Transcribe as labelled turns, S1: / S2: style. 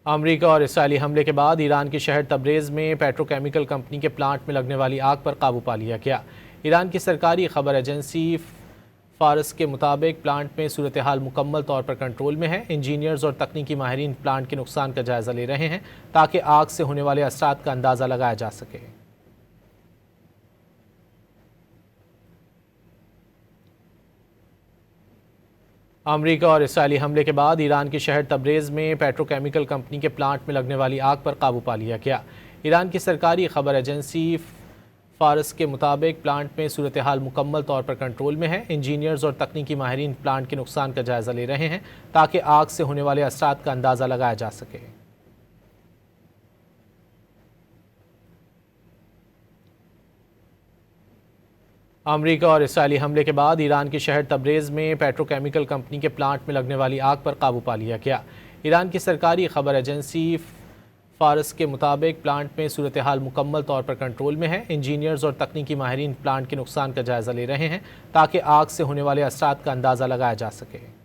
S1: America और Israeli हमले के बाद ईरान के शहर तब्रेज़ में पेट्रोकेमिकल कंपनी के प्लांट में लगने वाली आग पर काबू पा लिया गया। ईरान की सरकारी खबर एजेंसी फारस के मुताबिक प्लांट में सूरत हाल मुकम्मल तौर पर कंट्रोल में है। इंजीनियर्स और तकनीकी माहिरीन प्लांट के नुकसान का जायजा ले रहे हैं ताकि आग से होने वाले असरात का अंदाज़ा लगाया जा सके। अमेरिका और इसराइली हमले के बाद ईरान के शहर तब्रेज़ में पेट्रोकेमिकल कंपनी के प्लांट में लगने वाली आग पर काबू पा लिया गया। ईरान की सरकारी खबर एजेंसी फारस के मुताबिक प्लांट में सूरत हाल मुकम्मल तौर पर कंट्रोल में है। इंजीनियर्स और तकनीकी माहिरीन प्लांट के नुकसान का जायजा ले रहे हैं ताकि आग से होने वाले असरात का अंदाज़ा लगाया जा सके। अमेरिका और इसराइली हमले के बाद ईरान के शहर तब्रेज़ में पेट्रोकेमिकल कंपनी के प्लांट में लगने वाली आग पर काबू पा लिया गया। ईरान की सरकारी खबर एजेंसी फारस के मुताबिक प्लांट में सूरत हाल मुकम्मल तौर पर कंट्रोल में है। इंजीनियर्स और तकनीकी माहिरीन प्लांट के नुकसान का जायजा ले रहे हैं ताकि आग से होने वाले असरात का अंदाज़ा लगाया जा सके।